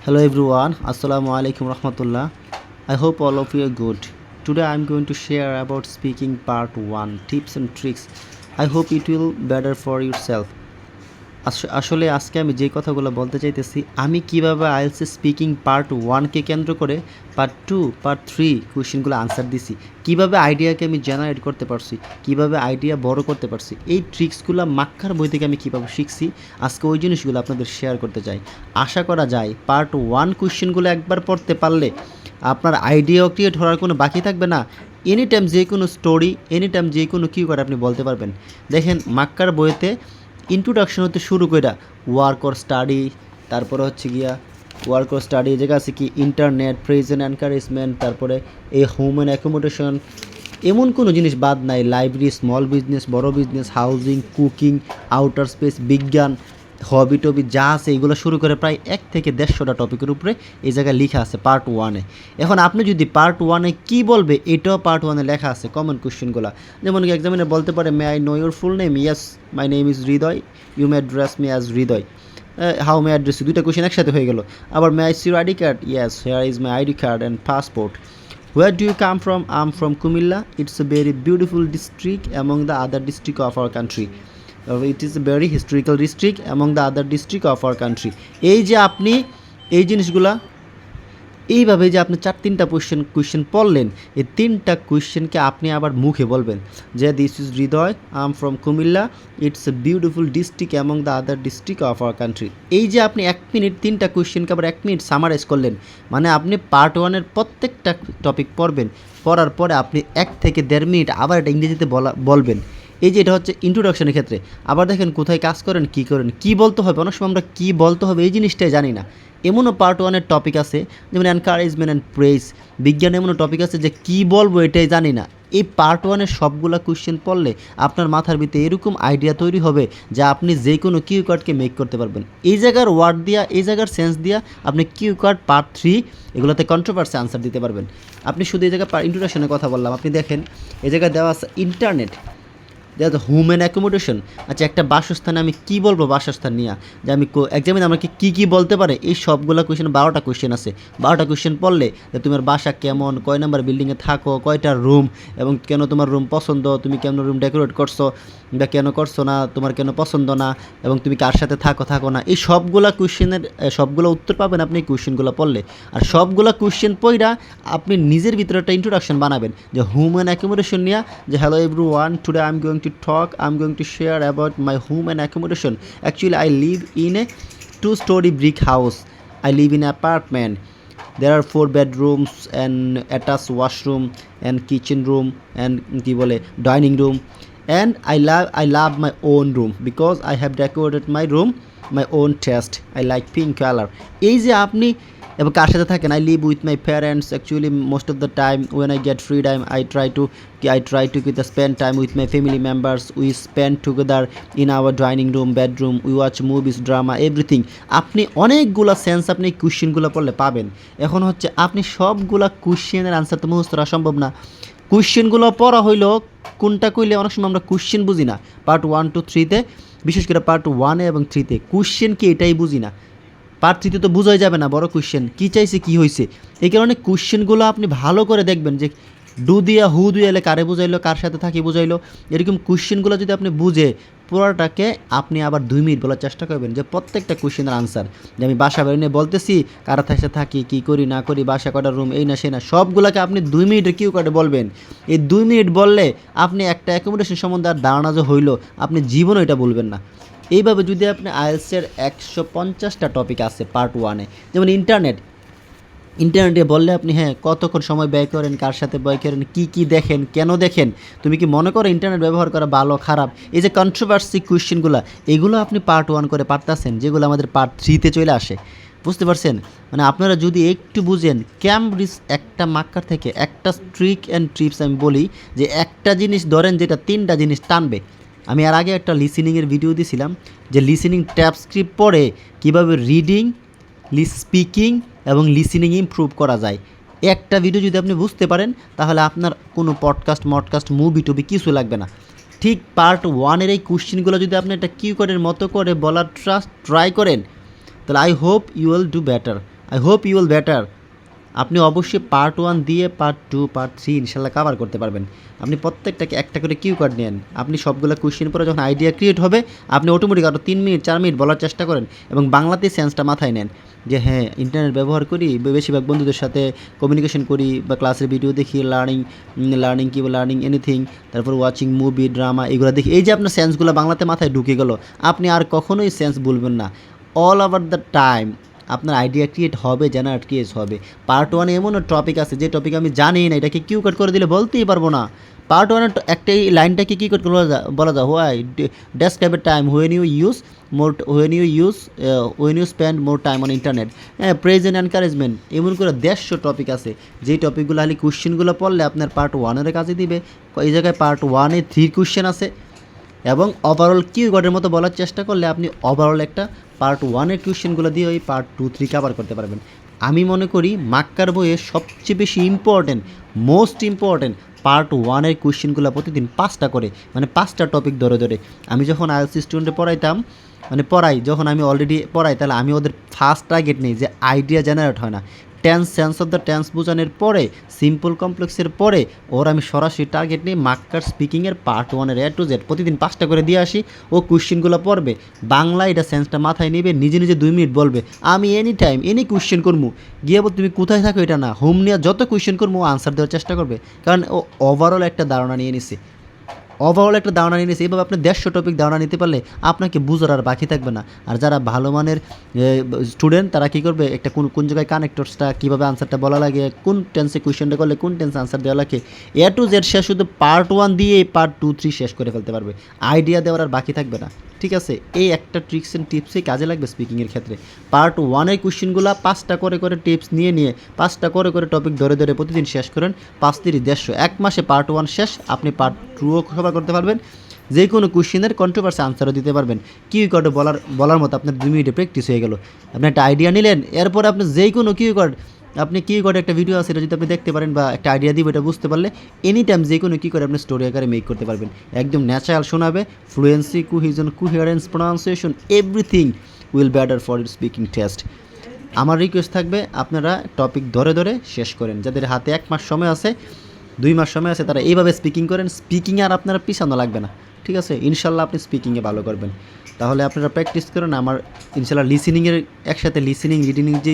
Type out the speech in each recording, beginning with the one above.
Hello everyone, Assalamu alaikum rahmatullah. I hope all of you are good. Today I am going to share about speaking part 1 tips and tricks. I hope it will better for yourself. আসলে আজকে আমি যে কথাগুলো বলতে চাইতেছি আমি কিভাবে IELTS speaking part 1 কে কেন্দ্র করে পার্ট 2 পার্ট 3 কোশ্চেনগুলো আনসার দিছি, কিভাবে আইডিয়াকে আমি জেনারেট করতে পারছি, কিভাবে আইডিয়া বড় করতে পারছি, এই ট্রিক্সগুলো মাক্কার বই থেকে আমি কিভাবে শিখছি আজকে ওই জিনিসগুলো আপনাদের শেয়ার করতে চাই। আশা করা যায় পার্ট 1 কোশ্চেনগুলো একবার পড়তে পারলে আপনার আইডিয়া ক্রিয়েট হওয়ার কোনো বাকি থাকবে না। এনি টাইম যে কোনো স্টোরি, এনি টাইম যে কোনো কী করে আপনি বলতে পারবেন। দেখেন মাক্কার বইতে ইন্ট্রোডাকশন হতে শুরু করে ওয়ার্ক অর স্টাডি, তারপরে হচ্ছে গিয়া ওয়ার্ক অর স্টাডি জায়গা আছে কি ইন্টারনেট, প্রেজেন্ট এনকারেজমেন্ট, তারপরে এই হোম অ্যান্ড অ্যাকোমোডেশন, এমন কোনো জিনিস বাদ নাই। লাইব্রেরি, স্মল বিজনেস, বড় business, housing, cooking, outer space, বিজ্ঞান, হবি টবি যা আছে এইগুলো শুরু করে প্রায় 1 থেকে 150টা টপিকের উপরে এই জায়গায় লেখা আছে পার্ট 1-এ। এখন আপনি যদি পার্ট 1-এ কী বলবে এটাও পার্ট 1-এ লেখা আছে কমন কোশ্চেনগুলো। যেমন কি এক্সামিনার বলতে পারে may I know your full name, yes my name is Hridoy, you may address me as Hridoy, how may address you, দুইটা কোশ্চেন একসাথে হয়ে গেল। আবার may I see your ID card, yes here is my ID card and passport. Where do you come from? I'm from Kumilla. It's a very beautiful district among the other district of our country. It is a very historical district among the other district of our country. এই যে আপনি এই জিনিসগুলা এইভাবে যে আপনি 3টা question পড়লেন, এই 3টা কোয়েশ্চেনকে আপনি আবার মুখে বলবেন যে this is Hridoy, I am from Comilla, it's a beautiful district among the other district of our country. এই যে আপনি 1 মিনিট 3টা কোয়েশ্চেনকে আবার 1 মিনিট সামারাইজ করলেন, মানে আপনি পার্ট 1-এর প্রত্যেকটা টপিক পড়বেন, পড়ার পরে আপনি 1 থেকে 1.5 মিনিট আবার এটা ইংরেজিতে বলবেন। এই যে এটা হচ্ছে ইন্ট্রোডাকশনের ক্ষেত্রে। আবার দেখেন কোথায় কাজ করেন, কী করেন, কী বলতে হবে, অনেক সময় আমরা কী বলতে হবে এই জিনিসটাই জানি না। এমনও পার্ট 1-এর টপিক আছে যেমন এনকারেজমেন্ট অ্যান্ড প্রেজ, বিজ্ঞানে এমনও টপিক আছে যে কী বলবো এটাই জানি না। এই পার্ট 1-এর সবগুলা কোয়েশ্চেন পড়লে আপনার মাথার ভিতরে এরকম আইডিয়া তৈরি হবে যা আপনি যে কোনো কিউ কার্ডকে মেক করতে পারবেন। এই জায়গার ওয়ার্ড দিয়া, এই জায়গার সেন্স দিয়া আপনি কিউ কার্ড পার্ট 3 এগুলোতে কন্ট্রোভার্সি আনসার দিতে পারবেন। আপনি শুধু এই জায়গায় ইন্ট্রোডাকশনের কথা বললাম, আপনি দেখেন এই জায়গায় দেওয়া আছে ইন্টারনেট, দেওয়া হোম অ্যান্ড অ্যাকোমোডেশন। আচ্ছা একটা বাসস্থানে আমি কী বলবো, বাসস্থান নিয়ে যে আমি এক্সামিনে আমাকে কী বলতে পারে, এই সবগুলো কোয়েশ্চেন 12টা কোয়েশ্চেন আছে। 12টা কোয়েশ্চেন পড়লে যে তোমার বাসা কেমন, কয় নাম্বার বিল্ডিংয়ে থাকো, কয়টা রুম এবং কেন তোমার রুম পছন্দ, তুমি কেমন রুম ডেকোরেট করছো বা কেন করছো না, তোমার কেন পছন্দ না, এবং তুমি কার সাথে থাকো না, এই সবগুলা কোয়েশ্চেনের সবগুলো উত্তর পাবেন আপনি এই কোয়েশ্চেনগুলো পড়লে। আর সবগুলো কোয়েশ্চেন পড়া আপনি নিজের ভিতরে একটা ইন্ট্রোডাকশন বানাবেন যে হোম অ্যান্ড অ্যাকোমোডেশন নিয়ে, যে hello everyone, today I am going to talk, I'm going to share about my home and accommodation. Actually I live in a 2-story brick house. I live in an apartment. There are 4 bedrooms and attached washroom and kitchen room and কি বলে dining room, and I love my own room because I have decorated my room my own taste. I like pink color. এই যে আপনি এবং কার সাথে থাকেন, I live with my parents. Actually most of the time when I get free time I try to spend time with my family members. We spend together in our dining room, bedroom, we watch movies, drama, everything. আপনি অনেকগুলো sense আপনি কোয়েশ্চেনগুলো পড়লে পাবেন। এখন হচ্ছে আপনি সবগুলা কোয়েশ্চেনের answer তো মুখস্থ করা সম্ভব না। কোয়েশ্চেনগুলো পড়া হইলেও কোনটা কইলে অনেক সময় আমরা কোয়েশ্চেন বুঝি না। পার্ট 1 to 3-তে, বিশেষ করে পার্ট 1 এবং 3-তে কোয়েশ্চেন কি এটাই বুঝি না। পার্ট 3-তে তো বোঝাই যাবে না বড় কোয়েশ্চেন কী চাইছে, কী হয়েছে। এই কারণে কোয়েশ্চেনগুলো আপনি ভালো করে দেখবেন যে ডু দিয়া হু দিয়ে এলে কারে বুঝাইলো, কার সাথে থাকি বুঝাইলো, এরকম কোয়েশ্চেনগুলো যদি আপনি বুঝে পুরোটাকে আপনি আবার 2 মিনিট বলার চেষ্টা করবেন যে প্রত্যেকটা কোয়েশ্চেনের আনসার, যে আমি বাসা বাড়ি নিয়ে বলতেছি, কার সাথে থাকি, কী করি না করি, বাসা কয়টা রুম, এই না সেই না, সবগুলোকে আপনি 2 মিনিটের কিউ কার্ডে বলবেন। এই 2 মিনিট বললে আপনি একটা অ্যাকোমোডেশন সম্বন্ধে আর ধারণা যে হইলো আপনি জীবনও এটা বলবেন না। এইভাবে যদি আপনি আইএলটিএসের 150টা টপিক আছে পার্ট 1-এ, যেমন ইন্টারনেটে বললে আপনি হ্যাঁ কতক্ষণ সময় ব্যয় করেন, কার সাথে ব্যয় করেন, কী দেখেন, কেন দেখেন, তুমি কি মনে করো ইন্টারনেট ব্যবহার করা ভালো খারাপ, এই যে কন্ট্রোভার্সি কোয়েশ্চেনগুলো এগুলো আপনি পার্ট 1 করে পারতেছেন, যেগুলো আমাদের পার্ট 3-তে চলে আসে। বুঝতে পারছেন? মানে আপনারা যদি একটু বুঝেন ক্যামব্রিজ একটা মাক্কার থেকে একটা ট্রিক অ্যান্ড টিপস আমি বলি যে একটা জিনিস ধরেন যেটা 3টা জিনিস টানবে। আমি আর আগে একটা লিসেনিংয়ের ভিডিও দিয়েছিলাম যে লিসেনিং ট্যাবস্ক্রিপ্ট পড়ে কীভাবে রিডিং, স্পিকিং এবং লিসেনিং ইমপ্রুভ করা যায়। একটা ভিডিও যদি আপনি বুঝতে পারেন তাহলে আপনার কোনো মডকাস্ট মুভি টুবি কিছু লাগবে না। ঠিক পার্ট 1-এর এই কোশ্চেনগুলো যদি আপনি একটা কিউ কার্ডের মতো করে বলার ট্রাই করেন তাহলে I hope you will do better. I hope you will better. আপনি অবশ্যই পার্ট 1 দিয়ে পার্ট 2 পার্ট 3 ইনশাল্লাহ কভার করতে পারবেন। আপনি প্রত্যেকটাকে একটা করে কিউ কার্ড নেন, আপনি সবগুলো কোয়েশ্চেন পরে যখন আইডিয়া ক্রিয়েট হবে আপনি অটোমেটিক আরও 3 মিনিট 4 মিনিট বলার চেষ্টা করেন এবং বাংলাতেই সেন্সটা মাথায় নেন যে হ্যাঁ ইন্টারনেট ব্যবহার করি, বেশিরভাগ বন্ধুদের সাথে কমিউনিকেশন করি বা ক্লাসের ভিডিও দেখি, লার্নিং এনিথিং, তারপর ওয়াচিং মুভি ড্রামা এগুলো দেখি। এই যে আপনার সেন্সগুলো বাংলাতে মাথায় ঢুকে গেল, আপনি আর কখনোই সেন্স ভুলবেন না। অল ওভার দ্য টাইম আপনার আইডিয়া ক্রিয়েট হবে, জেনারেট ক্রিয়েট হবে। পার্ট 1 এমনও টপিক আছে যে টপিক আমি জানি না, এটাকে কিউ কাট করে দিলে বলতেই পারবো না। পার্ট 1 একটা এই লাইনটাকে কী করে বলা যায়, why describe a time when you spend more time on internet, হ্যাঁ প্রেজেন্ট এনকারেজমেন্ট, এমন করে 150 টপিক আছে যেই টপিকগুলো খালি কোশ্চেনগুলো পড়লে আপনার পার্ট 1-এর কাজে দিবে। এই জায়গায় পার্ট 1-এ 3 কোশ্চেন আছে এবং ওভারঅল কিওয়ার্ডের মতো বলার চেষ্টা করলে আপনি ওভারঅল একটা পার্ট 1-এর কোয়েশ্চেনগুলো দিয়ে ওই পার্ট 2-3 কভার করতে পারবেন। আমি মনে করি মাক্কার বইয়ে সবচেয়ে বেশি মোস্ট ইম্পর্টেন্ট পার্ট 1-এর কোয়েশ্চেনগুলো প্রতিদিন 5টা করে, মানে 5টা টপিক ধরে ধরে। আমি যখন আইএলটিএস স্টুডেন্টে পড়াইতাম, মানে যখন আমি অলরেডি পড়াই, তাহলে আমি ওদের ফার্স্ট টার্গেট নেই যে আইডিয়া জেনারেট হয় না, সেন্স অফ দ্য টেন্স বোঝানোর পরে সিম্পল কমপ্লেক্সের পরে ওর আমি সরাসরি টার্গেট নিই Makkar স্পিকিংয়ের part 1-এর A to Z প্রতিদিন 5টা করে দিয়ে আসি। ও কোশ্চেনগুলো পড়বে, বাংলা এটা সেন্সটা মাথায় নেবে, নিজে নিজে 2 মিনিট বলবে আমি এনি টাইম এনি কোশ্চেন করবো, গিয়ে বল তুমি কোথায় থাকো এটা না, হোম নিয়ে যত কোশ্চেন করবো ও আনসার দেওয়ার চেষ্টা করবে, কারণ ও ওভারঅল একটা ধারণা নিয়ে নিছে। এইভাবে আপনি 150 টপিক ধারণা নিতে পারলে আপনাকে বুঝার আর বাকি থাকবে না। আর যারা ভালো মানের স্টুডেন্ট তারা কী করবে, একটা কোন জায়গায় কানেক্টরসটা কীভাবে আনসারটা বলা লাগে, কোন টেন্সে কোয়েশ্চেনটা করলে কোন টেন্সে আনসার দেওয়া লাগে, A to Z সে শুধু পার্ট 1 দিয়ে পার্ট 2-3 শেষ করে ফেলতে পারবে, আইডিয়া দেওয়ার আর বাকি থাকবে না। ঠিক আছে, এই একটা ট্রিক্স অ্যান্ড টিপসই কাজে লাগবে স্পিকিংয়ের ক্ষেত্রে। পার্ট 1-এর কোয়েশ্চেনগুলো 5টা করে টিপস নিয়ে 5টা করে টপিক ধরে প্রতিদিন শেষ করেন, 5-3-150 এক মাসে পার্ট 1 শেষ, আপনি পার্ট 2ও কভার করতে পারবেন, যে কোনো কোশ্চেনের কন্ট্রোভার্সি আনসারও দিতে পারবেন। কিউকার্ডে বলার মতো আপনার 2 মিনিটে প্র্যাকটিস হয়ে গেল। আপনি একটা আইডিয়া নিলেন, এরপর আপনি যেই কোনো কিউকার্ডে একটা ভিডিও আছে, এটা যদি আপনি দেখতে পারেন বা একটা আইডিয়া দিব এটা বুঝতে পারলে এনি টাইম যে কোনো কিউকার্ড আপনি স্টোরি আকারে মেক করতে পারবেন। একদম ন্যাচারাল শোনাবে, fluency, cohesion, coherence, pronunciation everything will better for your speaking test. আমার রিকোয়েস্ট থাকবে আপনারা টপিক ধরে শেষ করেন। যাদের হাতে 1 মাস সময় আছে, 2 মাস সময় আছে, তারা এইভাবে স্পিকিং করেন, স্পিকিংয়ে আর আপনারা পিছানো লাগবে না। ঠিক আছে, ইনশাল্লাহ আপনি স্পিকিংয়ে ভালো করবেন। তাহলে আপনারা প্র্যাকটিস করেন। আমার ইনশাল্লাহ একসাথে লিসেনিং রিডিং যে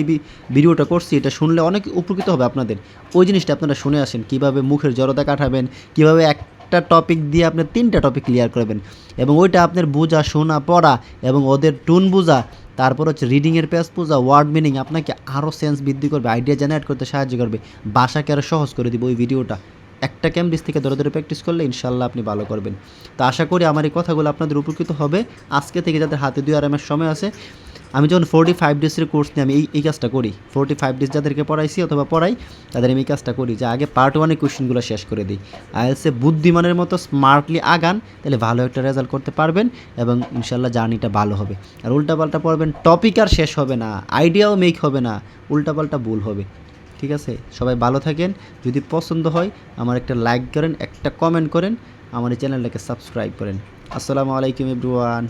ভিডিওটা করছি এটা শুনলে অনেক উপকৃত হবে আপনাদের। ওই জিনিসটা আপনারা শুনে আসেন, কীভাবে মুখের জড়তা কাটাবেন, কীভাবে একটা টপিক দিয়ে আপনি 3টা টপিক ক্লিয়ার করবেন, এবং ওইটা আপনার বোঝা, শোনা, পড়া এবং ওদের টোন বোঝা, তারপর হচ্ছে রিডিংয়ের পেজ বোঝা, ওয়ার্ড মিনিং আপনাকে আরও সেন্স বৃদ্ধি করবে, আইডিয়া জেনারেট করতে সাহায্য করবে, ভাষাকে আরও সহজ করে দিবে ওই ভিডিওটা। একটা ক্যামব্রিজ থেকে ধরে প্র্যাকটিস করলে ইনশাল্লাহ আপনি ভালো করবেন। তো আশা করি আমার এই কথাগুলো আপনাদের উপকৃত হবে। আজকে থেকে যাদের হাতে 2 মাস সময় আছে, আমি যখন 45 ডেজের কোর্স নিয়ে আমি এই কাজটা করি, 45 ডেজ যাদেরকে পড়াইছি অথবা পড়াই তাদের আমি এই কাজটা করি যে আগে পার্ট 1-এর কোয়েশ্চেনগুলো শেষ করে দিই। আইএলটিএসে বুদ্ধিমানের মতো স্মার্টলি আগান, তাহলে ভালো একটা রেজাল্ট করতে পারবেন এবং ইনশাল্লাহ জার্নিটা ভালো হবে। আর উল্টাপাল্টা পড়বেন, টপিক আর শেষ হবে না, আইডিয়াও মেক হবে না, উল্টাপাল্টা ভুল হবে। ঠিক আছে, সবাই ভালো থাকেন। যদি পছন্দ হয় আমার একটা লাইক করেন, একটা কমেন্ট করেন, আমার এই চ্যানেলটাকে সাবস্ক্রাইব করেন। আসসালামু আলাইকুম এভরিওয়ান।